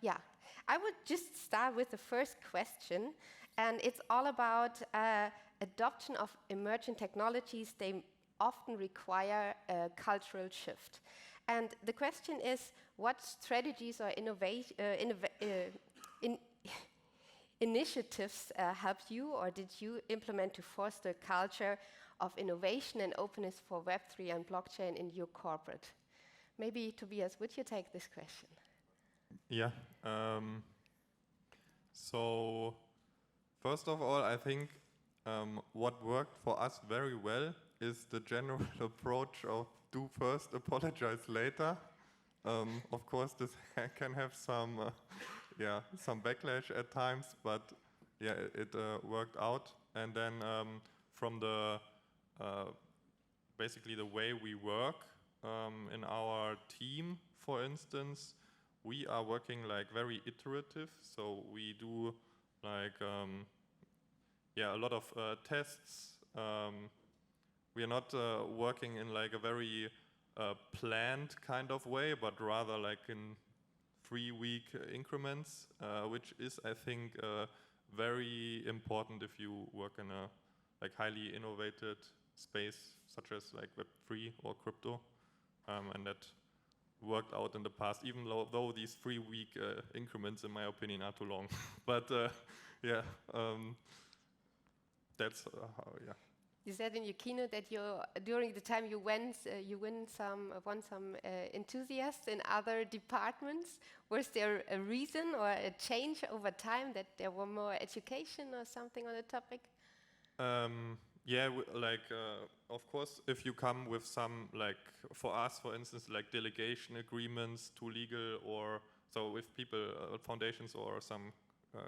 Yeah, I would just start with the first question, and it's all about adoption of emerging technologies. They often require a cultural shift. And the question is, what strategies or initiatives helped you or did you implement to foster a culture of innovation and openness for Web3 and blockchain in your corporate? Maybe, Tobias, would you take this question? Yeah. So, first of all, I think what worked for us very well is the general approach of do first, apologize later. Of course, this can have some, some backlash at times, but yeah, it worked out. And then from the basically the way we work in our team, for instance, we are working like very iterative. So we do like a lot of tests. We are not working in like a very planned kind of way, but rather like in 3-week increments, which is, I think, very important if you work in a like highly innovated space, such as like Web3 or crypto, and that worked out in the past, even though these 3-week increments, in my opinion, are too long. But that's how, yeah. You said in your keynote that during the time you won some enthusiasts in other departments. Was there a reason or a change over time that there were more education or something on the topic? Of course, if you come with some, like, for us, for instance, like delegation agreements to legal, or so if people, foundations or some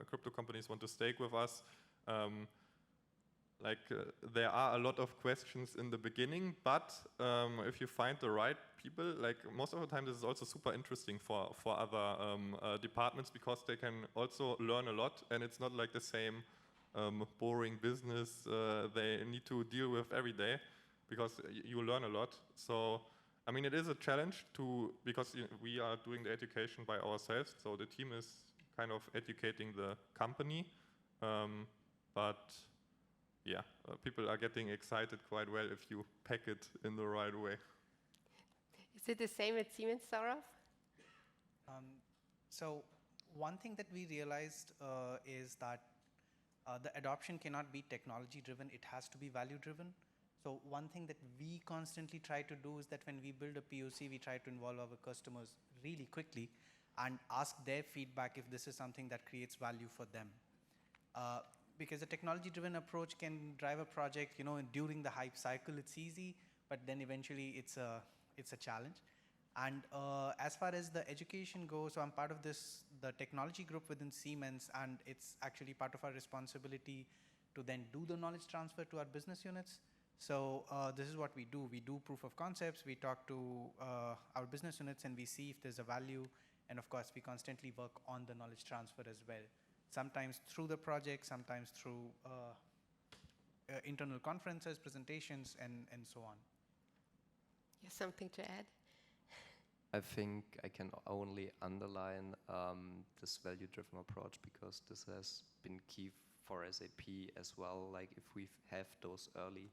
crypto companies want to stake with us, there are a lot of questions in the beginning, but if you find the right people, like most of the time this is also super interesting for other departments, because they can also learn a lot, and it's not like the same boring business they need to deal with every day, because you learn a lot. So, I mean, it is a challenge because we are doing the education by ourselves, so the team is kind of educating the company, but yeah, people are getting excited quite well if you pack it in the right way. Is it the same at Siemens, Saurubh? So one thing that we realized is that the adoption cannot be technology-driven, it has to be value-driven. So one thing that we constantly try to do is that when we build a POC, we try to involve our customers really quickly and ask their feedback if this is something that creates value for them. Because a technology-driven approach can drive a project, during the hype cycle, it's easy, but then eventually it's a challenge. And as far as the education goes, so I'm part of the technology group within Siemens, and it's actually part of our responsibility to then do the knowledge transfer to our business units. So this is what we do. We do proof of concepts, we talk to our business units, and we see if there's a value. And of course, we constantly work on the knowledge transfer as well. Sometimes through the project, sometimes through internal conferences, presentations, and so on. You have something to add? I think I can only underline this value-driven approach, because this has been key for SAP as well. Like if we have those early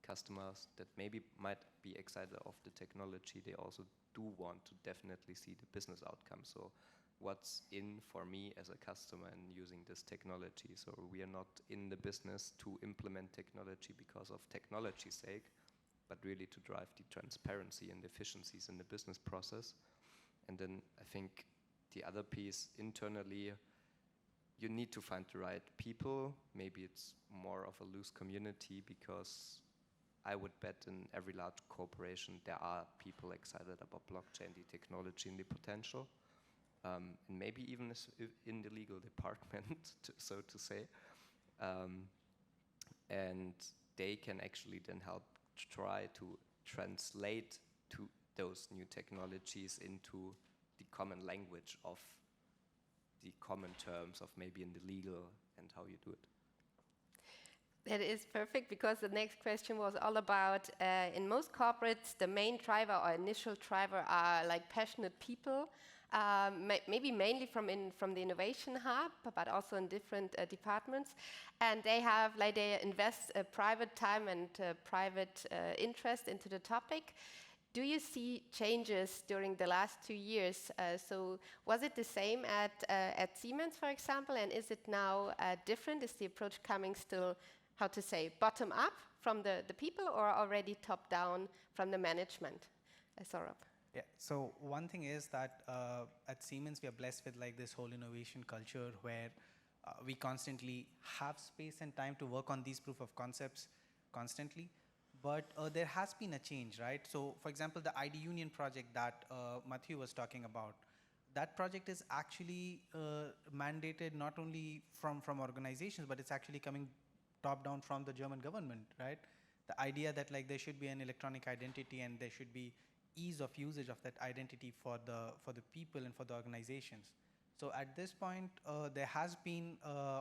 customers that maybe might be excited of the technology, they also do want to definitely see the business outcome. So what's in for me as a customer in using this technology? So we are not in the business to implement technology because of technology's sake, but really to drive the transparency and efficiencies in the business process. And then I think the other piece, internally, you need to find the right people. Maybe it's more of a loose community, because I would bet in every large corporation there are people excited about blockchain, the technology and the potential. And maybe even in the legal department, so to say. And they can actually then help try to translate to those new technologies into the common language of the common terms of maybe in the legal and how you do it. That is perfect, because the next question was all about, in most corporates, the main driver or initial driver are like passionate people. maybe mainly from the innovation hub, but also in different departments. And they have, like, they invest private time and private interest into the topic. Do you see changes during the last 2 years? So was it the same at Siemens, for example, and is it now different? Is the approach coming still, how to say, bottom up from the people, or already top down from the management? Saurabh. Yeah, so one thing is that at Siemens we are blessed with like this whole innovation culture where we constantly have space and time to work on these proof of concepts constantly. But there has been a change, right? So for example, the ID Union project that Matthew was talking about, that project is actually mandated not only from organizations, but it's actually coming top down from the German government, right? The idea that like there should be an electronic identity and there should be ease of usage of that identity for the people and for the organizations. So at this point, there has been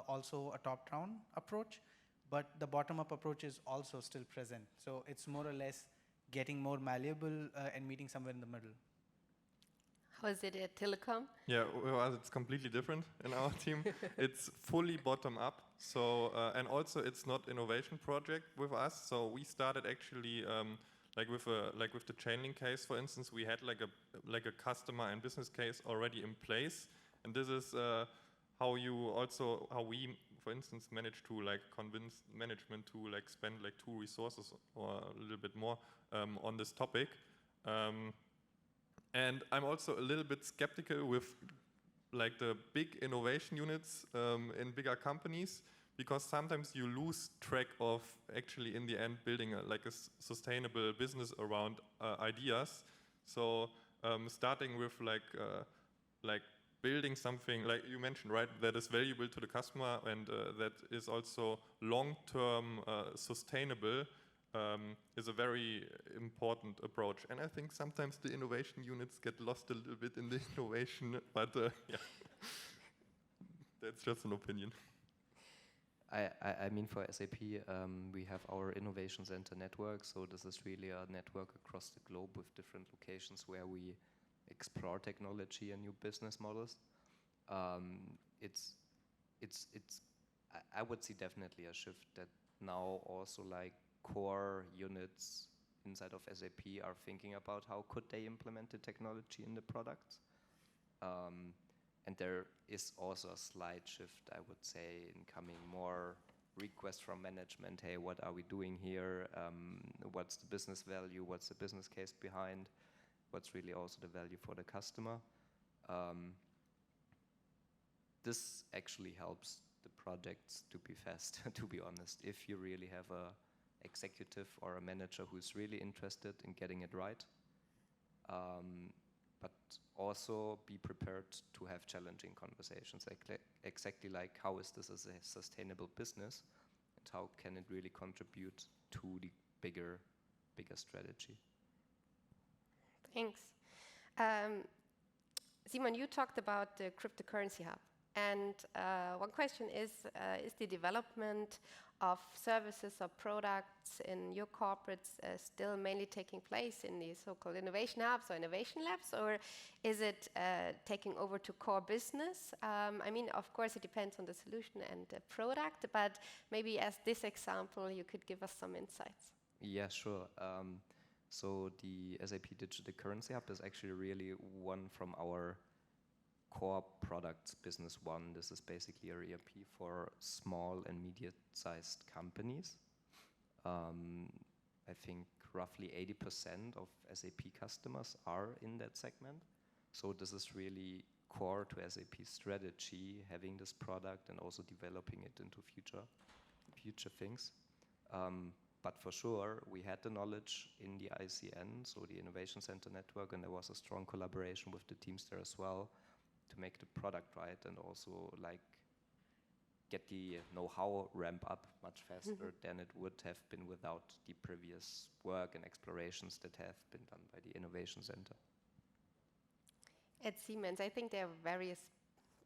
also a top-down approach, but the bottom-up approach is also still present. So it's more or less getting more malleable and meeting somewhere in the middle. How is it at Telekom? Yeah, well, it's completely different in our team. It's fully bottom up. So and also it's not innovation project with us. So we started actually like with the chain link case, for instance, we had like a customer and business case already in place, and this is how we, for instance, managed to like convince management to like spend like 2 resources or a little bit more on this topic. And I'm also a little bit skeptical with like the big innovation units in bigger companies, because sometimes you lose track of actually in the end building a sustainable business around ideas. So starting with like building something like you mentioned, right, that is valuable to the customer and that is also long-term sustainable is a very important approach. And I think sometimes the innovation units get lost a little bit in the innovation, but yeah, that's just an opinion. I mean, for SAP, we have our Innovation Center network, so this is really a network across the globe with different locations where we explore technology and new business models. I would see definitely a shift that now also like core units inside of SAP are thinking about how could they implement the technology in the products. And there is also a slight shift, I would say, in coming more requests from management. Hey, what are we doing here? What's the business value? What's the business case behind? What's really also the value for the customer? This actually helps the projects to be fast, to be honest. If you really have a executive or a manager who's really interested in getting it right. But also be prepared to have challenging conversations, exactly like how is this as a sustainable business and how can it really contribute to the bigger strategy. Thanks. Simon, you talked about the cryptocurrency hub, and one question is the development of services or products in your corporates still mainly taking place in these so-called innovation hubs or innovation labs, or is it taking over to core business? I mean, of course, it depends on the solution and the product, but maybe as this example, you could give us some insights. Yeah, sure. So the SAP Digital Currency Hub is actually really one from our core products, business one. This is basically a ERP for small and medium-sized companies. I think roughly 80% of SAP customers are in that segment. So this is really core to SAP's strategy, having this product and also developing it into future things. But for sure, we had the knowledge in the ICN, so the Innovation Center network, and there was a strong collaboration with the teams there as well to make the product right and also like get the know-how ramp up much faster than it would have been without the previous work and explorations that have been done by the Innovation Center. At Siemens, I think there are various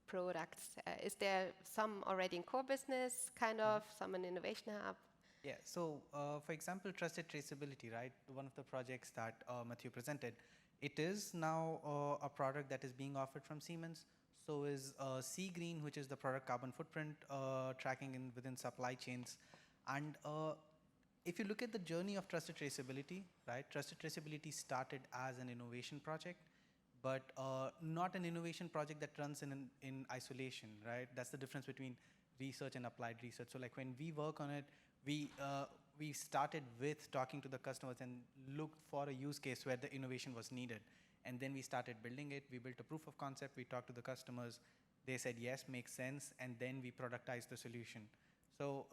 products. Is there some already in core business, kind of, some in innovation hub? Yeah, so for example, trusted traceability, right? One of the projects that Matthew presented It is now a product that is being offered from Siemens. So is Sea Green, which is the product carbon footprint tracking within supply chains. And if you look at the journey of trusted traceability, right? Trusted traceability started as an innovation project, but not an innovation project that runs in isolation, right? That's the difference between research and applied research. So like when we work on it, we started with talking to the customers and looked for a use case where the innovation was needed. And then we started building it. We built a proof of concept. We talked to the customers. They said, yes, makes sense. And then we productized the solution. So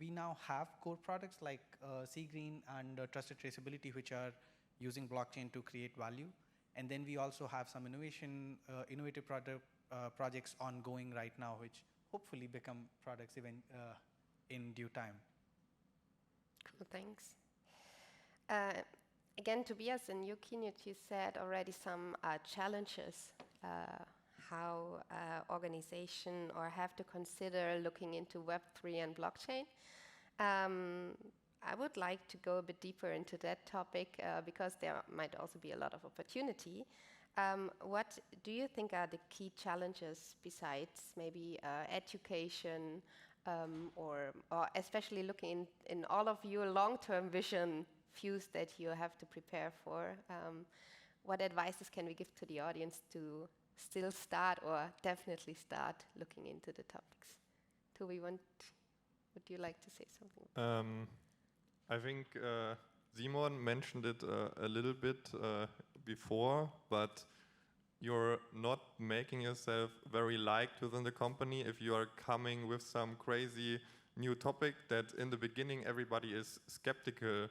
we now have core products like Sea Green and Trusted Traceability, which are using blockchain to create value. And then we also have some innovative projects ongoing right now, which hopefully become products even in due time. Cool, thanks. Again, Tobias, in your keynote, you said already some challenges how organization or have to consider looking into Web3 and blockchain. I would like to go a bit deeper into that topic because there might also be a lot of opportunity. What do you think are the key challenges besides maybe education or especially looking in all of your long-term vision views that you have to prepare for? What advices can we give to the audience to still start or definitely start looking into the topics? Toby, would you like to say something? I think Simon mentioned it a little bit before, but you're not making yourself very liked within the company if you are coming with some crazy new topic that in the beginning everybody is skeptical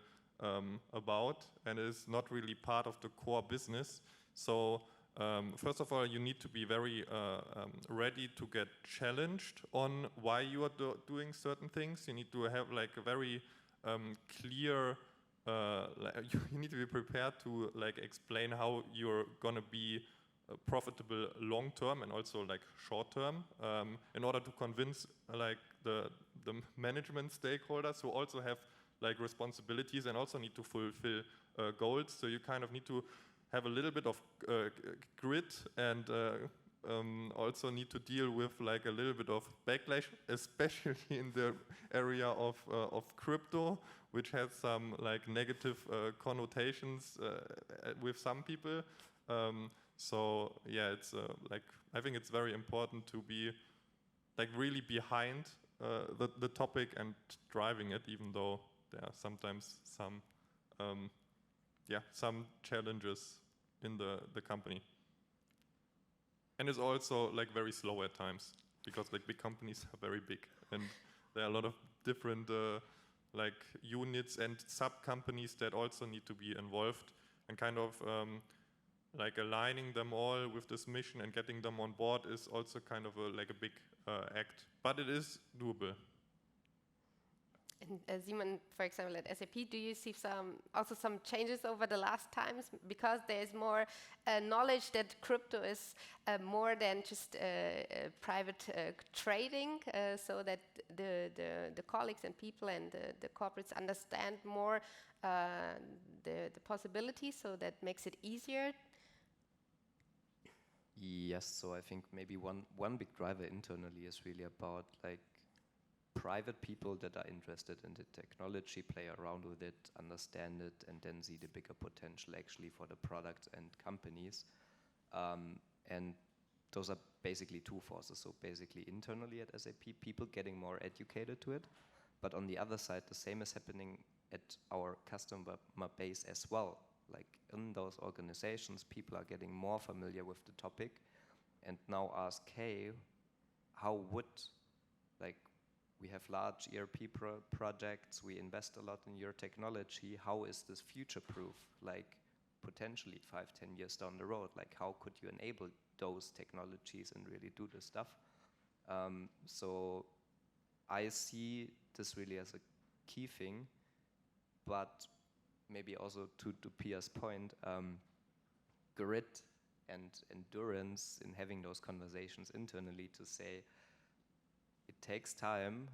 about and is not really part of the core business. So first of all, you need to be very ready to get challenged on why you are doing certain things. You need to have like a very clear, you need to be prepared to like explain how you're gonna be profitable long term and also like short term in order to convince like the management stakeholders who also have like responsibilities and also need to fulfill goals. So you kind of need to have a little bit of grit and also need to deal with like a little bit of backlash, especially in the area of crypto, which has some like negative connotations with some people. So yeah, it's like I think it's very important to be like really behind the topic and driving it, even though there are sometimes some some challenges in the company. And it's also like very slow at times because like big companies are very big and there are a lot of different like units and sub-companies that also need to be involved and kind of like aligning them all with this mission and getting them on board is also kind of like a big act, but it is doable. And Simon, for example, at SAP, do you see also some changes over the last times? Because there is more knowledge that crypto is more than just private trading, so that the colleagues and people and the corporates understand more the possibilities, so that makes it easier. Yes, so I think maybe one big driver internally is really about like private people that are interested in the technology, play around with it, understand it, and then see the bigger potential actually for the products and companies. And those are basically two forces. So basically internally at SAP, people getting more educated to it. But on the other side, the same is happening at our customer base as well. Like in those organizations, people are getting more familiar with the topic and now ask, hey, how would, like, we have large ERP projects, we invest a lot in your technology, how is this future-proof, like potentially 5-10 years down the road? Like how could you enable those technologies and really do this stuff? So I see this really as a key thing, but maybe also to Pia's point, grit and endurance in having those conversations internally to say, it takes time.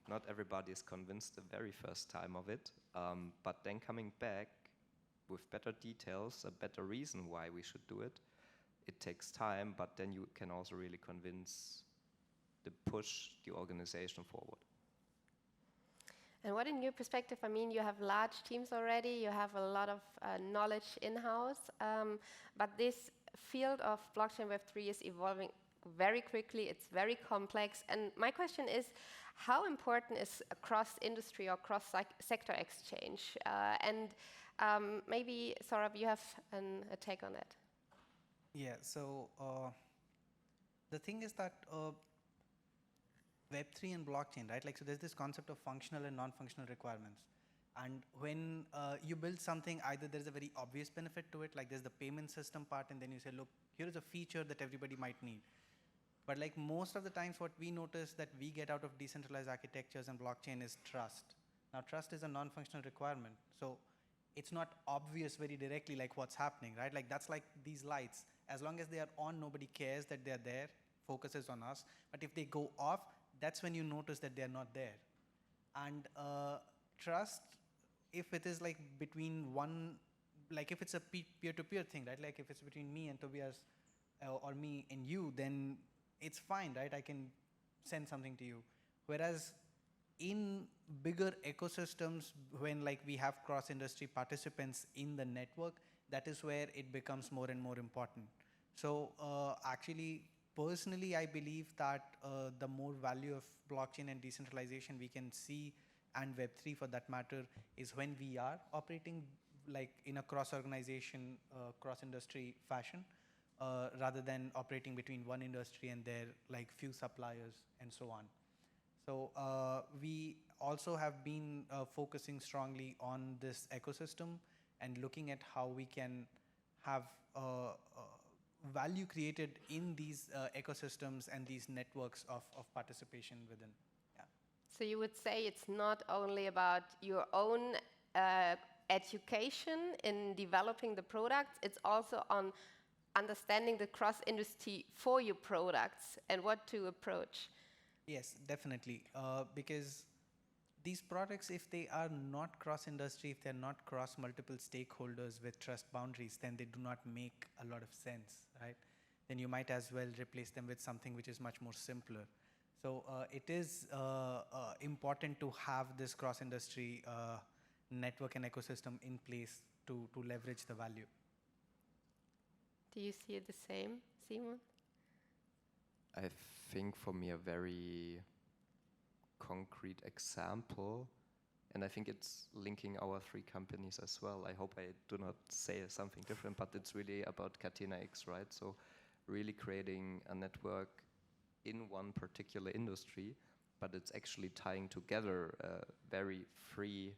Not everybody is convinced the very first time of it, but then coming back with better details, a better reason why we should do it. It takes time, but then you can also really convince push the organization forward. And what in your perspective, I mean, you have large teams already, you have a lot of knowledge in-house, but this field of blockchain Web3 is evolving very quickly, it's very complex, and my question is, how important is a cross-industry or cross-sector exchange? And maybe, Saurubh, you have a take on that. Yeah, so the thing is that Web3 and blockchain, right? Like, so there's this concept of functional and non-functional requirements. And when you build something, either there's a very obvious benefit to it, like there's the payment system part, and then you say, look, here is a feature that everybody might need. But like most of the times what we notice that we get out of decentralized architectures and blockchain is trust. Now trust is a non-functional requirement. So it's not obvious very directly like what's happening, right? Like that's like these lights. As long as they are on, nobody cares that they're there, focus is on us. But if they go off, that's when you notice that they're not there. And trust, if it is like between one, like if it's a peer-to-peer thing, right? Like if it's between me and Tobias or me and you, then it's fine, right? I can send something to you. Whereas in bigger ecosystems, when like we have cross-industry participants in the network, that is where it becomes more and more important. So actually, personally, I believe that the more value of blockchain and decentralization we can see, and Web3 for that matter, is when we are operating like in a cross-organization, cross-industry fashion, rather than operating between one industry and their like few suppliers and so on. So we also have been focusing strongly on this ecosystem and looking at how we can have value created in these ecosystems and these networks of participation within. Yeah. So you would say it's not only about your own education in developing the products, it's also on understanding the cross-industry for your products and what to approach. Yes, definitely. Because these products, if they are not cross-industry, if they're not cross-multiple stakeholders with trust boundaries, then they do not make a lot of sense, right? Then you might as well replace them with something which is much more simpler. So it is important to have this cross-industry network and ecosystem in place to leverage the value. Do you see it the same, Simon? I think for me a very concrete example, and I think it's linking our three companies as well. I hope I do not say something different, but it's really about Catena X, right? So really creating a network in one particular industry, but it's actually tying together very three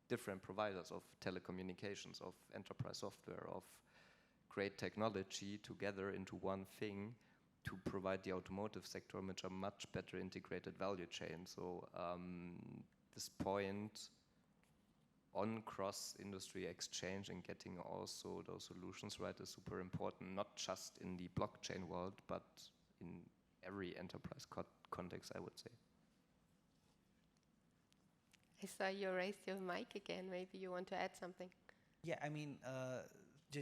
different providers of telecommunications, of enterprise software, of great technology together into one thing to provide the automotive sector which a much better integrated value chain. So this point on cross-industry exchange and getting also those solutions right is super important, not just in the blockchain world, but in every enterprise context, I would say. I saw you raised your mic again. Maybe you want to add something. Yeah, I mean,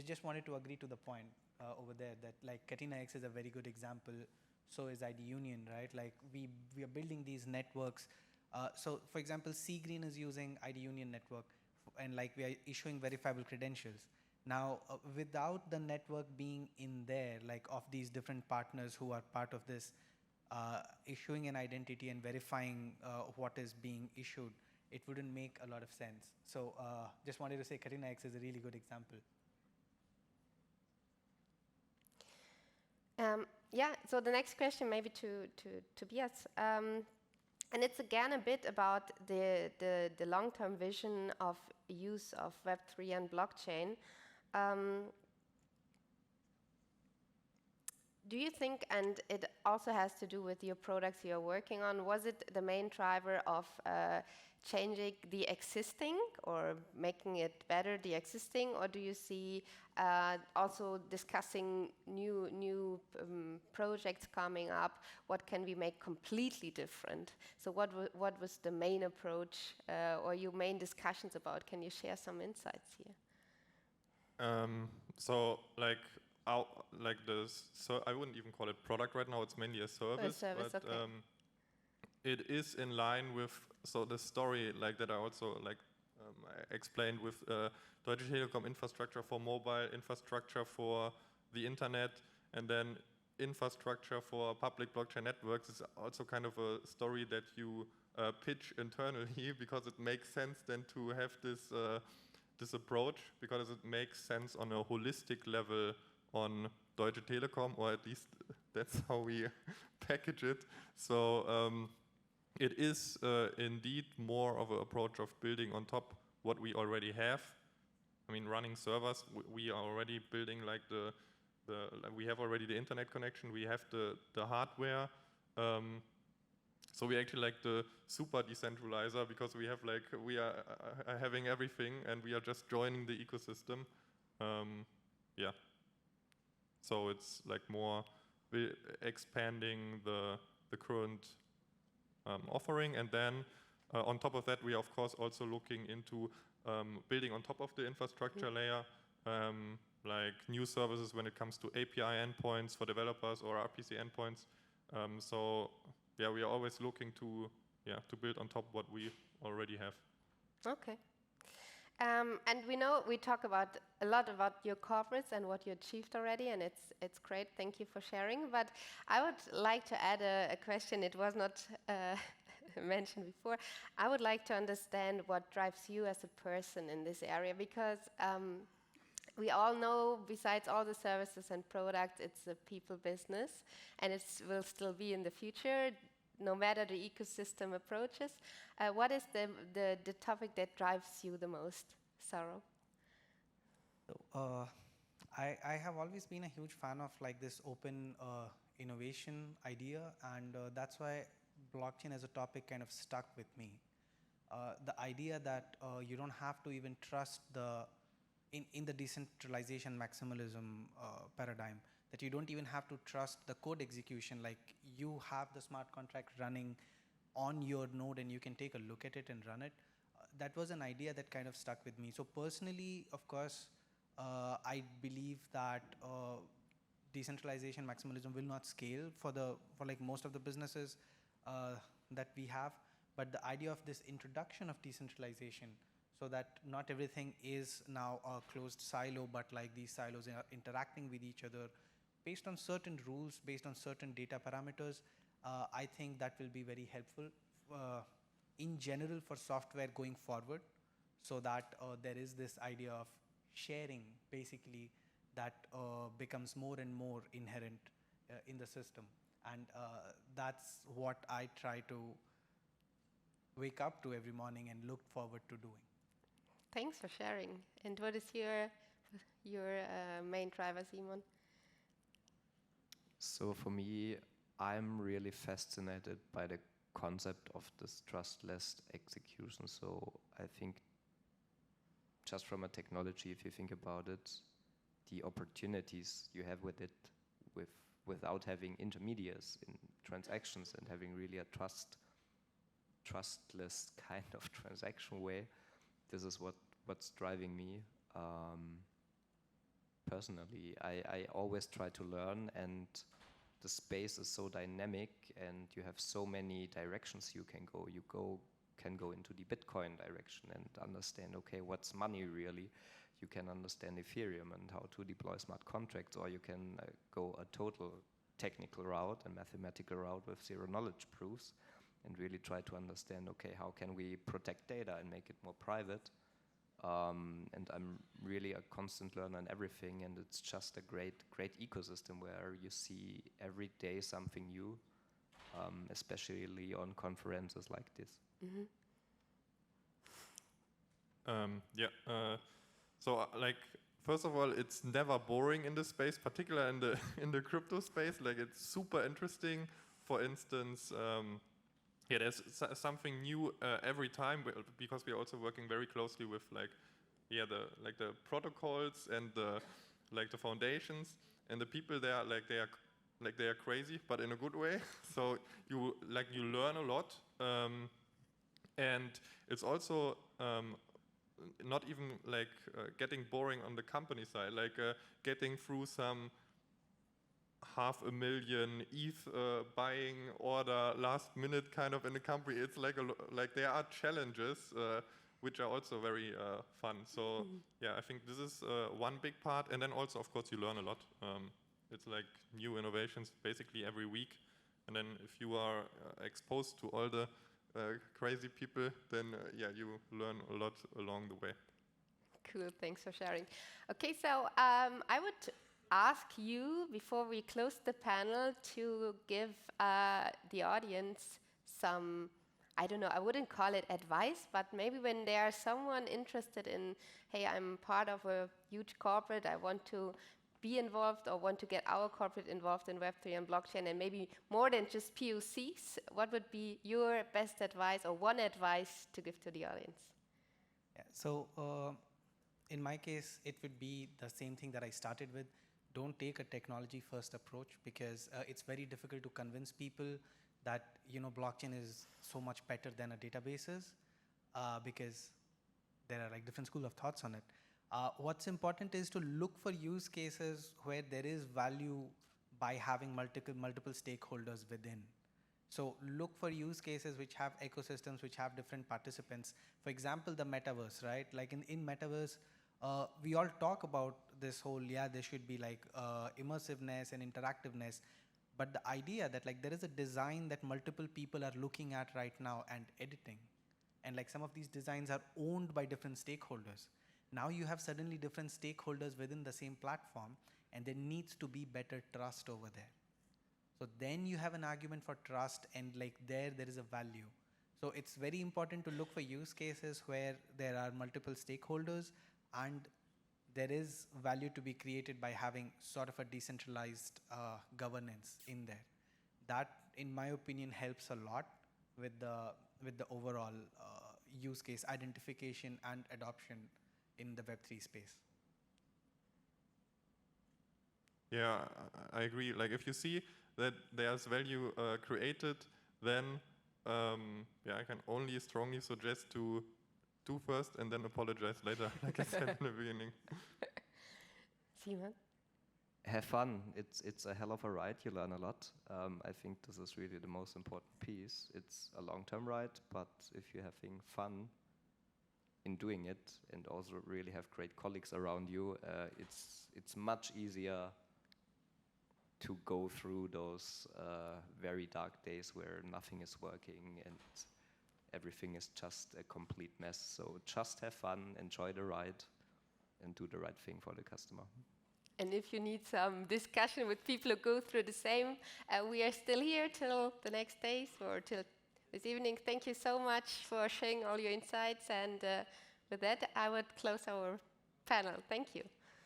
just wanted to agree to the point over there that like Catena X is a very good example. So is ID Union, right? Like we are building these networks. So for example, C Green is using ID Union network, and like we are issuing verifiable credentials. Now, without the network being in there, like of these different partners who are part of this, issuing an identity and verifying what is being issued, it wouldn't make a lot of sense. So just wanted to say Catena X is a really good example. Yeah, so the next question maybe to Tobias. And it's again a bit about the long-term vision of use of Web3 and blockchain. Do you think, and it also has to do with your products you're working on, was it the main driver of changing the existing or making it better, the existing, or do you see also discussing new projects coming up? What can we make completely different? So what was the main approach or your main discussions about? Can you share some insights here? So like I wouldn't even call it product right now. It's mainly a service. service, but okay. it is in line with the story like that I also I explained with Deutsche Telekom infrastructure for mobile, infrastructure for the internet, and then infrastructure for public blockchain networks is also kind of a story that you pitch internally because it makes sense then to have this approach, because it makes sense on a holistic level on Deutsche Telekom, or at least that's how we package it. So it is indeed more of an approach of building on top what we already have. I mean, running servers, we are already building like we have already the internet connection, we have the hardware. So we actually like the super decentralizer, because we are having everything and we are just joining the ecosystem. Yeah. So it's like more expanding the current offering, and then on top of that, we are of course also looking into building on top of the infrastructure layer, like new services when it comes to API endpoints for developers or RPC endpoints. So yeah, we are always looking to build on top what we already have. Okay. And we talk a lot about your corporates and what you achieved already, and it's great. Thank you for sharing. But I would like to add a question. It was not mentioned before. I would like to understand what drives you as a person in this area, because we all know, besides all the services and products, it's a people business, and it will still be in the future, no matter the ecosystem approaches. What is the topic that drives you the most, Saurubh? I have always been a huge fan of like this open innovation idea, and that's why blockchain as a topic kind of stuck with me. The idea that you don't have to even trust in the decentralization maximalism paradigm, that you don't even have to trust the code execution. Like, you have the smart contract running on your node and you can take a look at it and run it. That was an idea that kind of stuck with me. So personally, of course, I believe that decentralization maximalism will not scale for like most of the businesses that we have. But the idea of this introduction of decentralization, so that not everything is now a closed silo, but like these silos are interacting with each other based on certain rules, based on certain data parameters, I think that will be very helpful in general for software going forward, so that there is this idea of sharing basically that becomes more and more inherent in the system. And that's what I try to wake up to every morning and look forward to doing. Thanks for sharing. And what is your main driver, Simon? So for me, I'm really fascinated by the concept of this trustless execution. So I think just from a technology, if you think about it, the opportunities you have with it, without having intermediaries in transactions and having really a trustless kind of transaction way, this is what's driving me. Personally, I always try to learn, and the space is so dynamic, and you have so many directions you can go. You can go into the Bitcoin direction and understand, okay, what's money really? You can understand Ethereum and how to deploy smart contracts, or you can go a total technical route, a mathematical route with zero knowledge proofs, and really try to understand, okay, how can we protect data and make it more private? And I'm really a constant learner in everything, and it's just a great ecosystem where you see every day something new, especially on conferences like this. Mm-hmm. So like, first of all, it's never boring in this space, particularly in the crypto space. Like, it's super interesting. For instance, there's something new every time, because we're also working very closely with the protocols and the foundations, and the people there, they are crazy, but in a good way. So you learn a lot, and it's also not even like getting boring on the company side, like getting through some 500,000 ETH buying order last minute kind of in the company. It's like like there are challenges which are also very fun. So yeah, I think this is one big part, and then also of course you learn a lot. It's like new innovations basically every week, and then if you are exposed to all the crazy people, then yeah, you learn a lot along the way. Cool, thanks for sharing. Okay, so I would ask you, before we close the panel, to give the audience some, I don't know, I wouldn't call it advice, but maybe when there's someone interested in, hey, I'm part of a huge corporate, I want to be involved or want to get our corporate involved in Web3 and blockchain, and maybe more than just POCs, what would be your best advice or one advice to give to the audience? Yeah, so in my case, it would be the same thing that I started with. Don't take a technology first approach, because it's very difficult to convince people that blockchain is so much better than a databases, because there are like different school of thoughts on it. What's important is to look for use cases where there is value by having multiple stakeholders within. So look for use cases which have ecosystems, which have different participants. For example, the metaverse, right? Like in metaverse, we all talk about this whole, there should be like immersiveness and interactiveness. But the idea that like there is a design that multiple people are looking at right now and editing. And like some of these designs are owned by different stakeholders. Now you have suddenly different stakeholders within the same platform, and there needs to be better trust over there. So then you have an argument for trust, and like there is a value. So it's very important to look for use cases where there are multiple stakeholders and there is value to be created by having sort of a decentralized governance in there. That, in my opinion, helps a lot with the overall use case identification and adoption in the Web3 space. Yeah, I agree. Like if you see that there's value created, then yeah, I can only strongly suggest to do first and then apologize later, like I said in the beginning. Simon? Have fun. It's a hell of a ride. You learn a lot. I think this is really the most important piece. It's a long-term ride, but if you're having fun in doing it and also really have great colleagues around you, it's much easier to go through those very dark days where nothing is working and everything is just a complete mess. So just have fun, enjoy the ride, and do the right thing for the customer. And if you need some discussion with people who go through the same, we are still here till the next days or till this evening. Thank you so much for sharing all your insights. And with that, I would close our panel. Thank you.